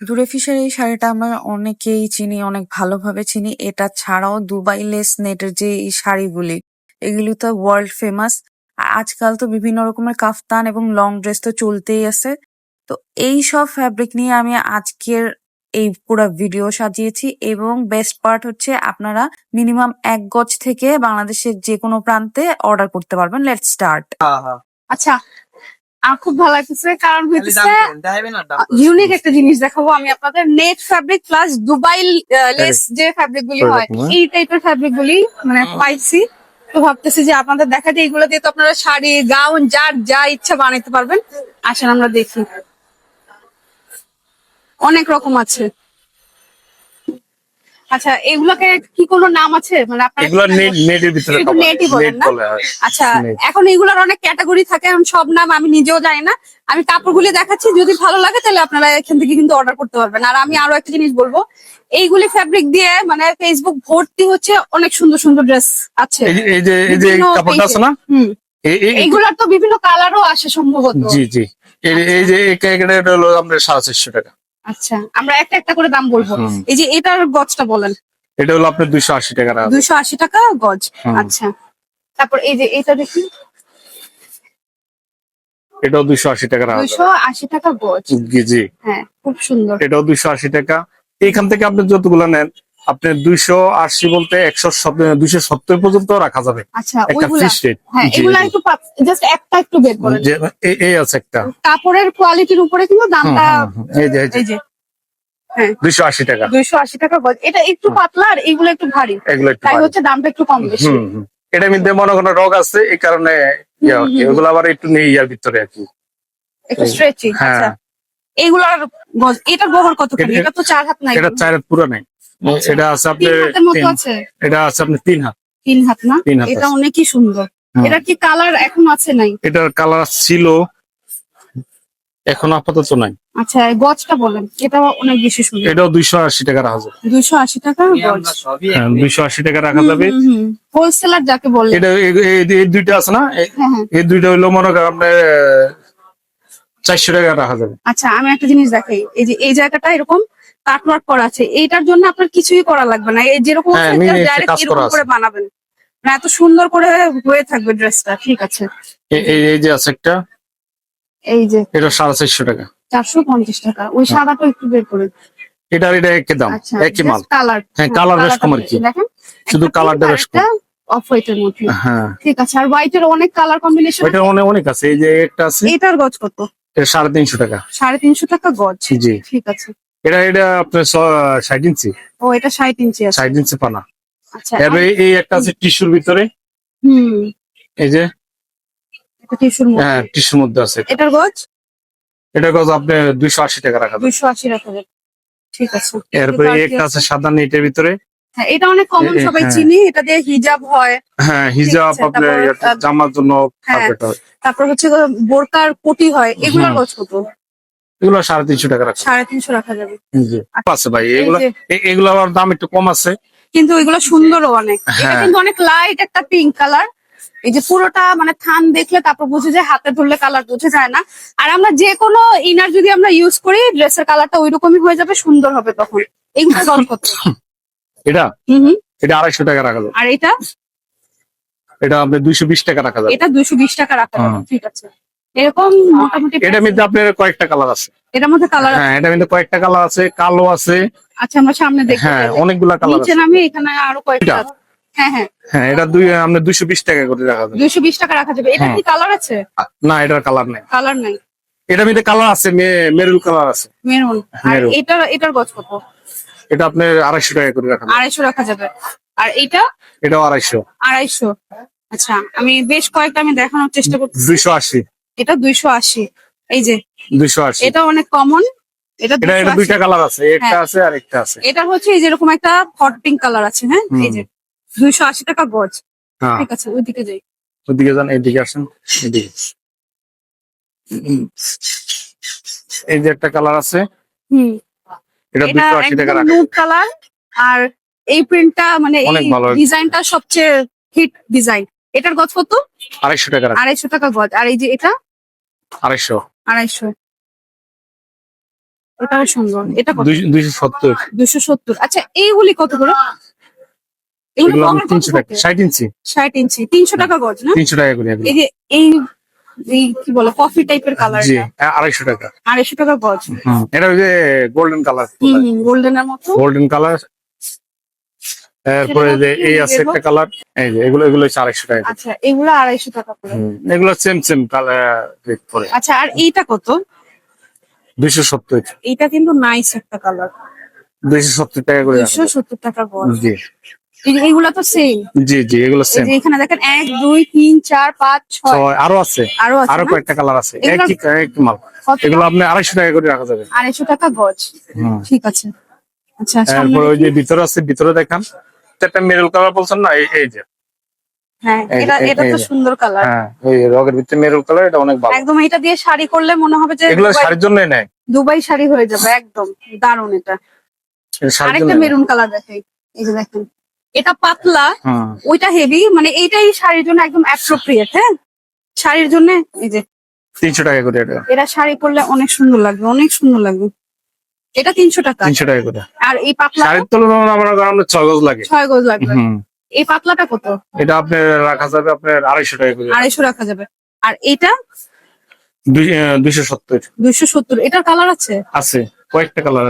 দূরে ফিশের এই শাড়িটা আমরা অনেকেই চিনি, অনেক ভালোভাবে চিনি। এটা ছাড়াও দুবাই লেস নেটের যে এই শাড়িগুলি, এগুলি তো ওয়ার্ল্ড ফেমাস। আজকাল তো বিভিন্ন রকমের কাফতান এবং লং ড্রেস তো চলতেই আছে। তো এই সব ফ্যাব্রিক নিয়ে আমি আজকের এই পুরো ভিডিও সাজিয়েছি, এবং বেস্ট পার্ট হচ্ছে আপনারা মিনিমাম ১ গজ থেকে বাংলাদেশের যে কোনো প্রান্তে অর্ডার করতে পারবেন। Let's start. আচ্ছা, আমার খুব ভালো লাগতেছে কারণ হচ্ছে ইউনিক একটা জিনিস দেখাবো আমি আপনাদের। Net fabric plus Dubai less যে ফ্যাব্রিক গুলি হয়, এই টাইপের ফ্যাব্রিক গুলি মানে পাইছি। তো ভাবতেছি যে আপনাদের দেখাতে এগুলো দিয়ে তো আপনারা শাড়ি, গাউন, যার যা ইচ্ছা বানাইতে পারবেন। আসেন আমরা দেখি, অনেক রকম আছে। আচ্ছা, এগুলোকে কি কোনো নাম আছে? মানে আপনারা এগুলো নেটের ভিতরে শুধু নেটই বলেন না? হয়। আচ্ছা, এখন এগুলোর অনেক ক্যাটাগরি থাকে, এখন সব নাম আমি নিজেও জানি না। আমি কাপড়গুলি দেখাচ্ছি, যদি ভালো লাগে তাহলে আপনারা এখান থেকে কিন্তু অর্ডার করতে পারবেন। আর আমি আরো একটা জিনিস বলবো, এইগুলি ফ্যাব্রিক দিয়ে মানে ফেসবুক ভর্তি হচ্ছে অনেক সুন্দর সুন্দর ড্রেস আছে। এই যে কাপড়টা আছে না, এইগুলার তো বিভিন্ন কালারও আসে সম্ভবত। জি জি, এই যে এটা হলো আমরা 450 টাকা। আচ্ছা, আমরা একটা একটা করে দাম বলবো। এই যে এটার গজটা বলেন। এটা হলো আপনার 280 টাকা। 280 টাকা গজ। আচ্ছা, তারপর এই যে এটা দেখি, এটাও 280 টাকা। 280 টাকা গজ। জি, হ্যাঁ, খুব সুন্দর। এটাও 280 টাকা। এইখান থেকে আপনি যতগুলো নেন, আপনার 280 বলতে 270 পর্যন্ত রাখা যাবে। আচ্ছা, একটা ওইগুলা ফিক্সড রেট। হ্যাঁ, এগুলা একটু জাস্ট একটা একটু বের করেন। এই আছে একটা কাপড়ের কোয়ালিটির উপরে কিন্তু দামটা এই যে হ্যাঁ 280 টাকা। 280 টাকা গজ। এটা একটু পাতলা আর এগুলো একটু ভারী, এগুলো একটু তাই ভারী। হচ্ছে দামটা একটু কম বেশি। এটার মধ্যে মনে কোনো রোগ আছে, এই কারণে এগুলো আবার একটু নেই ইয়ার ভিতরে আর কি, একটু স্ট্রেচি। আচ্ছা, এইগুলার গজ, এটার বহর কতখানি? এটা তো 4 হাত নাই। এটা 4 হাত পুরো নাই। এটা আছে 3 আপনার হাতের মতো আছে। এটা আছে আপনার 3 হাত। 3 হাত না? 3 হাত এটা আছে। অনেকই সুন্দর। এটা কি কালার এখন আছে নাই? এটার কালার ছিল, এখন আপাতত নাই। আচ্ছা, গজটা বলেন। এটা অনেক বেশি সুন্দর। এটাও 280 টাকা রাখা যাবে। 280 টাকা গজ। হ্যাঁ, 280 টাকা রাখা যাবে। হোলসেলার যাকে বলে। এটা এই দুইটা আছে না, হ্যাঁ। এই দুইটা হইলো মনে করেন আপনার 400 টাকা রাখা যাবে। আচ্ছা, আমি একটা জিনিস দেখাই। এই যে এই জায়গাটা এরকম কাটওয়ার্ক করা আছে, এইটার জন্য আপনার কিছুই করা লাগবে না। এই যেরকম আছে ডাইরেক্ট এরকম করে বানাবেন, না এত সুন্দর করে হয়ে থাকবে ড্রেসটা। ঠিক আছে, এই যে আছে একটা, এই যে এটা 450 টাকা। 450 টাকা। ওই সাদাটা একটু বের করে। এটা একই দাম, আচ্ছা, একই মাল। কালার, হ্যাঁ, কালার বেশ কম আর কি, দেখেন শুধু কালারটা বেশ কম। অফ হোয়াইটের মধ্যে। হ্যাঁ, ঠিক আছে। আর হোয়াইটের অনেক কালার কম্বিনেশন। এটা অনেক আছে। এই যে একটা আছে, এটার গজ কত? এটা 350 টাকা। 350 টাকা গজ। জি, ঠিক আছে। এটা আপনার 60 ইঞ্চি। ও, এটা 60 ইঞ্চি আছে। 60 ইঞ্চি পানা। আচ্ছা, এবারে এই একটা আছে টিস্যুর ভিতরে। এই যে এটা টিস্যুর মধ্যে। হ্যাঁ, টিস্যুর মধ্যে আছে। এটার গজ? এটা গজ আপনি 280 টাকা রাখা যাবে। 280 রাখা যাবে। ঠিক আছে। এরপরে একটা আছে সাদা নেটের ভিতরে। হ্যাঁ, এটা অনেক কমন, সবাই চিনি। এটা দিয়ে হিজাব হয়। হ্যাঁ, হিজাব আপনার জামার জন্য পারফেক্ট হয়। তারপর হচ্ছে বোরকার কোটি হয়। এগুলোর গজ কত? এগুলো 350 টাকা রাখা। 350 রাখা যাবে। জি, আছে ভাই। এগুলো আবার দাম একটু কম আছে, কিন্তু এগুলো সুন্দরও অনেক। এটা কিন্তু অনেক লাইট একটা পিঙ্ক কালার। এই যে পুরোটা মানে থান দেখলে তারপর বুঝে যায়, হাতে ধরলে কালার বোঝা যায় না। আর আমরা যে কোনো ইনার যদি আমরা ইউজ করি, ড্রেসের কালারটা ওইরকমই হয়ে যাবে, সুন্দর হবে তখন। এইগুলো গজ কত? এটা 250 টাকা রাখা যাবে। আর এটা আপনি 220 টাকা রাখা যাবে। এটা 220 টাকা রাখা যাবে। ঠিক আছে। এরকম মোটামুটি এটার মধ্যে আপনার কয়েকটা কালার আছে। এটার মধ্যে কালার? হ্যাঁ, এটার মধ্যে কয়েকটা কালার আছে, কালো আছে। আচ্ছা, আমরা সামনে দেখি। হ্যাঁ, অনেকগুলা কালার আছে। নিচে নামি, এখানে আরো কয়েকটা আছে। হ্যাঁ হ্যাঁ হ্যাঁ, এটা আপনি 220 টাকা করে রাখা যাবে। 220 টাকা রাখা যাবে। এটা কি কালার আছে? না, এটার কালার নেই। কালার নাই। এটার মধ্যে কালার আছে, মেরুন কালার আছে। মেরুন। আর এটার গজ কত? এটা আপনার 250 টাকা করে রাখা যাবে। 250 রাখা যাবে। আর এটাও 250। 250। আচ্ছা, আমি বেশ কয়েকটা আমি দেখানোর চেষ্টা করছি। 280। এটা 280। এই যে 280, এটা অনেক কমন। এটা দুইটা কালার আছে, একটা আছে আর একটা আছে। এটা হচ্ছে এই যে এরকম একটা হট পিঙ্ক কালার আছে। হ্যাঁ, এই যে 280 টাকা গজ। ঠিক আছে, ওইদিকে যাই। ওইদিকে যান, এইদিকে আসেন, এদিকে। এই যে একটা কালার আছে, এটা 280 টাকা রাখা। Nude colour. আর এই প্রিন্টটা মানে এই ডিজাইনটা সবচেয়ে হিট ডিজাইন। এটার গজ কত? 250 টাকা। 250 টাকা গজ। আর এই যে এটা 250। 250। এটাও সুন্দর। এটা কত? 270। 270। আচ্ছা এইগুলি কত করে? এগুলো এগুলো বহর কত 300 টাকা, থাকে? 60 ইঞ্চি। 60 ইঞ্চি 300 টাকা গজ না? 300 টাকা করে এগুলো। এই যে এই এই কি বলে কফি টাইপের কালার জি, এটা 250 টাকা। 250 টাকা গজ। এটা ওই যে গোল্ডেন কালার। গোল্ডেনের মতো। Golden colour. এরপরে যে এই আছে একটা কালার, এই যে এগুলো এগুলো হচ্ছে 250 টাকা। আচ্ছা এগুলো 250 টাকা করে। এগুলো সেম কালার রেট পড়ে। আচ্ছা আর এইটা কত? 270। এইটা কিন্তু নাইস একটা কালার। 270 টাকা করে রাখা যাবে। 270 টাকা গজ। জি এইগুলা তো সেম। জি এগুলো এই সেম। যে এখানে দেখেন 1 2 3 4 5 6 আরো আছে, আরো আছে আরো না? কয়েকটা কালার আছে। এগুলো- একই মাল। কত? এগুলো আপনি 250 টাকা করে রাখা যাবে। 250 টাকা গজ। ঠিক আছে। আচ্ছা সামনে এরপর ওই যে দেখি। ভিতরে আছে, ভিতরে দেখান। একটা মেরুন কালার বলছেন না, এই যে হ্যাঁ এই যে, এটা এই তো যে। সুন্দর কালার। হ্যাঁ ওই রগের ভিতরে মেরুন কালার, এটা অনেক ভালো। একদম এটা দিয়ে শাড়ি করলে মনে হবে যে এগুলো শাড়ির জন্য নেয়। দুবাই শাড়ি হয়ে যাবে একদম। দারুন এটা। এটা শাড়ির আরেকটা জন্য নেয়। মেরুন কালার দেখাই। এই যে দেখেন এটা পাতলা, হুম। ওইটা হেভি, মানে এইটাই শাড়ির জন্য একদম অ্যাপ্রোপ্রিয়েট। হ্যাঁ শাড়ির জন্য এই যে 300 টাকা করে এটা। এটা শাড়ি পরলে অনেক সুন্দর লাগবে, অনেক সুন্দর লাগবে। এটা 300 টাকা। 300 টাকা করে। আর এই পাতলা শাড়ির তুলনায় আমার কারণে 6 গজ লাগে। 6 গজ লাগবে। হুম। এই পাতলাটা কত? এটা আপনার রাখা যাবে আপনার 250 টাকা করে। 250 রাখা যাবে। আর এটা 270 270। এটার কালার আছে? আছে, কয়েকটা কালার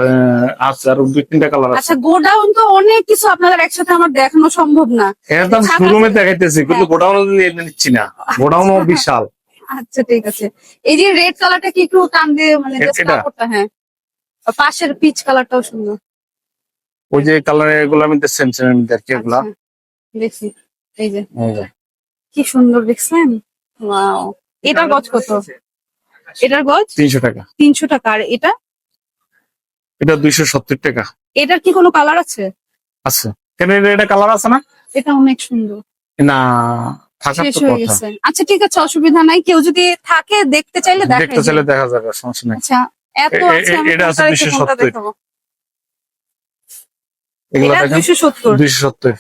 আছে, আর 2-3টা কালার আছে। আচ্ছা গোডাউন তো অনেক কিছু আপনাদের একসাথে আমার দেখানো সম্ভব না। এর দাম শোরুমে দেখাইতেছি, কিন্তু গোডাউনে নিচ্ছি না। গোডাউনও বিশাল। আচ্ছা ঠিক আছে। এই যে রেড কালারটা কি একটু টান দিয়ে মানে just এটা? কাপড়টা, হ্যাঁ। আর পাশের পিচ কালারটাও সুন্দর। ওই যে কালার এগুলো আমি সেম আর কি এগুলা। আচ্ছা, দেখছি এই যে এই যে। কি সুন্দর দেখছেন। ওয়াও। এটার গজ কত? এটার গজ 300 টাকা। 300 টাকা। আর এটা? এটা 270 টাকা। এটার কি কোনো কালার আছে? আছে। কেন এটা কালার আছে না? এটা অনেক সুন্দর। না, থাকার শেষ তো হয়ে কথা। গেছে। আচ্ছা ঠিক আছে অসুবিধা নাই, কেউ যদি থাকে দেখতে চাইলে দেখতে দেখাই চাইলে দিও। দেখা যাবে, সমস্যা নেই। আচ্ছা এত আছে, আমি এটা আছে কোনটা রেখে কোনটা 270। দেখাবো? এগুলো এটা দেখেন 270। 270।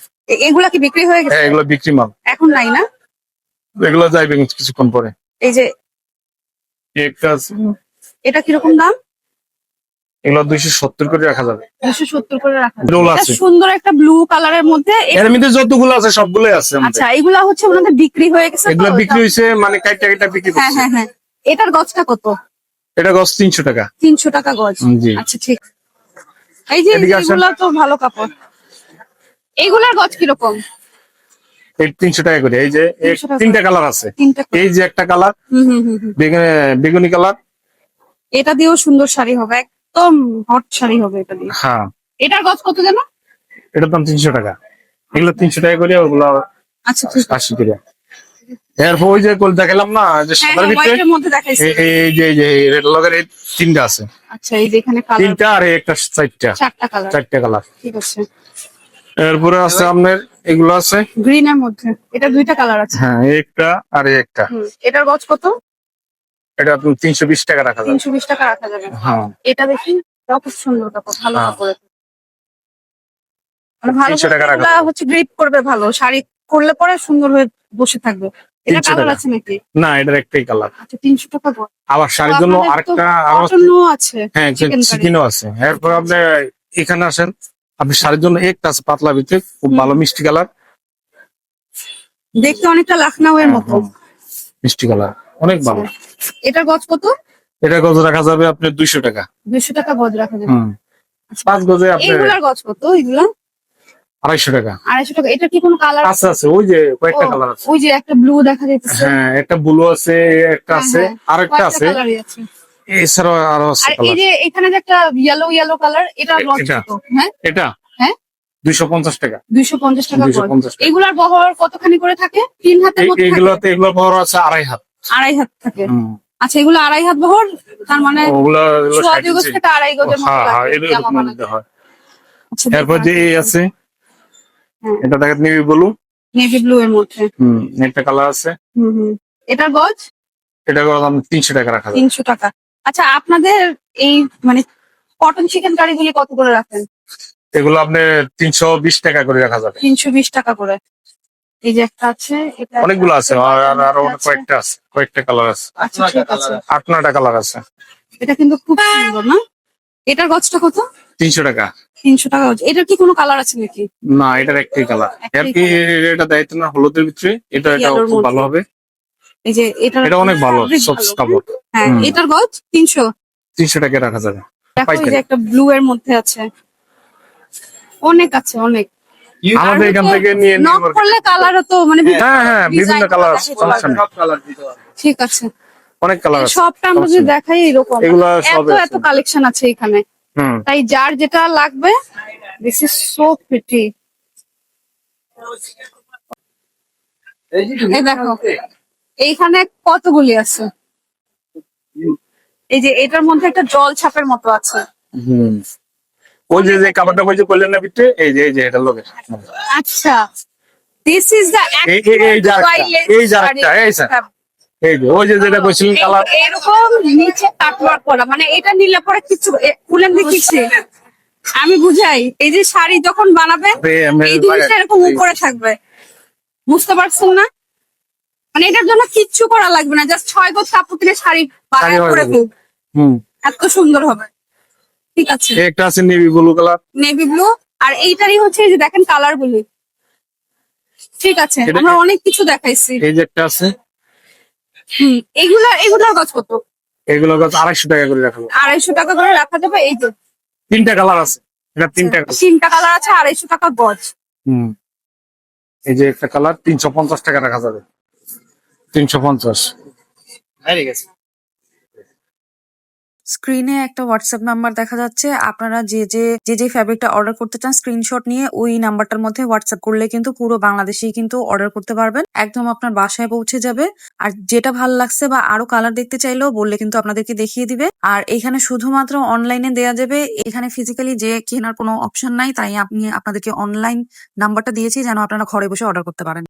এগুলা কি বিক্রি হয়ে গেছে? হ্যাঁ, এগুলো বিক্রি মাল। এখন নাই না? এগুলো যাইবে কিছুক্ষণ পরে। এই যে একটা আছে, এটা কিরকম দাম? এগুলো 270 করে রাখা যাবে। 270 করে রাখা যাবে। রোল এটা আছে। সুন্দর একটা ব্লু কালারের মধ্যে এর মধ্যে যতগুলো আছে সবগুলোই আছে আমাদের। আচ্ছা এগুলা হচ্ছে ওনাদের বিক্রি হয়ে গেছে তো? এগুলো বিক্রি হয়েছে, মানে কাইটা বিক্রি হ্যাঁ করছে। হ্যাঁ হ্যাঁ। এটার গজটা কত? এটা গজ 300 টাকা। 300 টাকা গজ। জি। আচ্ছা ঠিক। এই যে এদিকে আসেন। এগুলা তো ভালো কাপড়। এইগুলার গজ কিরকম? এই 300 টাকা করে। এই যে 300 টাকা। 3টা কালার আছে। 3টা করে। এই যে একটা কালার, হুম। বেগুনি কালার। এটা দিয়েও সুন্দর শাড়ি হবে, একদম হট শাড়ি হবে এটা দিয়ে। হ্যাঁ, এটার গজ কত যেন? এটার দাম 300 টাকা। এগুলো 300 টাকা করে, ওগুলো আচ্ছা ঠিক আছে। 80 টাকা। এরপর ওই যে দেখালাম না যে হ্যাঁ সাদার ভিতরে, হোয়াইটের মধ্যে দেখাইছি। এই রেড লগের এই 3টা আছে। আচ্ছা এই যে এখানে কালার 3টা আর এই একটা 4টা। 4টা কালার। 4টা কালার। ঠিক আছে। এরপরে আছে আপনার এগুলো আছে। গ্রিনের মধ্যে এটা 2টা কালার আছে। হ্যাঁ, এই একটা আর এই একটা। এটার গজ কত? এটা আপনি 320 টাকা রাখা যাবে। 320 টাকা রাখা যাবে। হ্যাঁ, এটা দেখি, এটাও খুব সুন্দর কাপড়, ভালো হ্যাঁ। কাপড়। মানে ভালো 300 টাকা রাখা এগুলা যাবে। হচ্ছে গ্রিপ করবে ভালো, শাড়ি করলে পরে সুন্দর হয়ে বসে থাকবে। এটা 300 কালার টাকা। আছে নাকি? না, এটার একটাই কালার। আচ্ছা 300 টাকা গজ। আবার শাড়ির জন্য আরেকটা আরো আছে। কটনও আছে। হ্যাঁ, চিকেন কারি। চিকেনও আছে। এরপর আপনি এখানে আসেন, আপনি শাড়ির জন্য একটা আছে পাতলা ভিতরে, খুব ভালো মিষ্টি কালার। দেখতে অনেকটা লখনউ এর মতো। মিষ্টি কালার, অনেক ভালো। এটার গজ কত? এটা গজ রাখা যাবে আপনার 200 টাকা। 200 টাকা গজ রাখা যাবে। 5 গজে আপনার এইগুলার গজ কত? এগুলা 250 টাকা। 250 টাকা। এটা কি কোনো কালার আছে আছে, ওই যে কয়েকটা কালার আছে। ওই যে একটা ব্লু দেখা যাচ্ছে। হ্যাঁ, একটা ব্লু আছে, একটা আছে, আর একটা আছে। কালারই আছে। এছাড়াও আরো আছে আর এই কালার। যে এখানে যে একটা ইয়েলো কালার, এটার গজ এটা। কত? হ্যাঁ এটা হ্যাঁ 250 টাকা। 250 টাকা গজ। 250 টাকা। এগুলার বহর কতখানি করে থাকে? 3 হাতের মতো থাকে? এগুলো বড় আছে 2.5 হাত। 2.5 হাত থাকে। আচ্ছা এগুলো 2.5 হাত বহর, তার মানে ওগুলো সোয়া 60 দুই গজ ইঞ্চি। থেকে 2.5 গজের মতো হ্যাঁ, লাগে এর জামা বানাতে। মধ্যে হয়। আচ্ছা এরপর যে এই আছে, হ্যাঁ। এটা দেখেন নেভি ব্লু। নেভি ব্লু এর মধ্যে। একটা কালার আছে। এটার গজ এটা দাম 300 টাকা রাখা যাবে। 300 টাকা। আচ্ছা আপনাদের এই মানে কটন চিকেন কারিগুলি কত করে রাখেন? এগুলো আপনি 320 টাকা করে রাখা যাবে। 320 টাকা করে। এই যে একটা আছে, এটা অনেকগুলো আছে, আর আরো আছে। কয়েকটা আছে, কয়েকটা কালার আছে। আচ্ছা ঠিক আছে। 8-9টা কালার আছে। এটা কিন্তু খুব সুন্দর না? এটার গজটা কত? 300 টাকা। 300 টাকা গজ। এটার কি কোনো কালার আছে নাকি? না, এটার একটাই কালার। একটাই আর কি এটা দায়িত্ব না হলুদের ভিতরে, এটা Yellow র খুব মধ্যে। ভালো হবে। এই যে এটার এটা অনেক ভালো, fabric সফট ভালো। কাপড়। হ্যাঁ, হুম। এটার গজ 300। 300 টাকা রাখা যাবে। দেখো এই পাইকারি। যে একটা ব্লু এর মধ্যে আছে, অনেক আছে অনেক। আমাদের এখান থেকে নিয়ে নক করলে কালারও তো মানে হ্যাঁ হ্যাঁ, বিভিন্ন design কালার, দেখাতে সমস্যা পারবে। নেই। ঠিক আছে, অনেক কালার এই আছে। সবটা আমরা যদি সমস্যা নেই। দেখাই এরকম এগুলা এত সবে এত কালেকশন আছে এখানে, হুম। তাই যার যেটা লাগবে। This is so pretty. এই দেখো এইখানে কতগুলি আছে। এই যে এটার মধ্যে একটা জল ছাপের মতো আছে। হুম। ওই যে কাপড়টা বলছে করলেন না ভিতরে, এই যে এটা লোকের। আচ্ছা, দিস ইজ দ্য এই যে আরেকটা, এই স্যার। এই যে ওই যে যেটা কইছিলেন কালার। এরকম নিচে কাটওয়ার্ক করা, মানে এটা নিলে পরে কিছু খুলেন দেখিছি আমি বুঝাই। এই যে শাড়ি যখন বানাবেন এই জিনিসটা এরকম উপরে থাকবে, বুঝতে পারছেন না? মানে এটার জন্য কিচ্ছু করা লাগবে না, জাস্ট 6 গজ কাপড় দিয়ে শাড়ি বানায় হয়ে করে যাবে। দিন, হুম। এত সুন্দর হবে। ঠিক আছে, একটা আছে navy blue colour. Navy blue. আর এইটারই হচ্ছে এই যে দেখেন কালার গুলি। ঠিক আছে, এটা- আমরা অনেক কিছু দেখাইছি। এই যে একটা আছে, এগুলার গজ কত? এগুলো 250 টাকা করে রাখবো। 250 টাকা করে রাখা যাবে। এই যে 3টা কালার আছে, এটা 3টা কালার। 3টা কালার আছে, 250 টাকা গজ। হুম। এই যে একটা কালার 350 টাকা রাখা যাবে। 350। স্ক্রিনে একটা হোয়াটসঅ্যাপ নাম্বার দেখা যাচ্ছে। আপনারা যে ফ্যাব্রিকটা অর্ডার করতে চান স্ক্রিনশট নিয়ে ওই নাম্বারটার মধ্যে হোয়াটসঅ্যাপ করলে কিন্তু পুরো বাংলাদেশেই কিন্তু অর্ডার করতে পারবেন, একদম আপনার বাসায় পৌঁছে যাবে। আর যেটা ভালো লাগছে বা আরো কালার দেখতে চাইলেও বললে কিন্তু আপনাদেরকে দেখিয়ে দিবে। আর এখানে শুধুমাত্র অনলাইনে দেয়া যাবে, এখানে ফিজিক্যালি যে কেনার কোনো অপশন নাই, তাই আপনাদেরকে অনলাইন নাম্বারটা দিয়েছি যেন আপনারা ঘরে বসে অর্ডার করতে পারেন।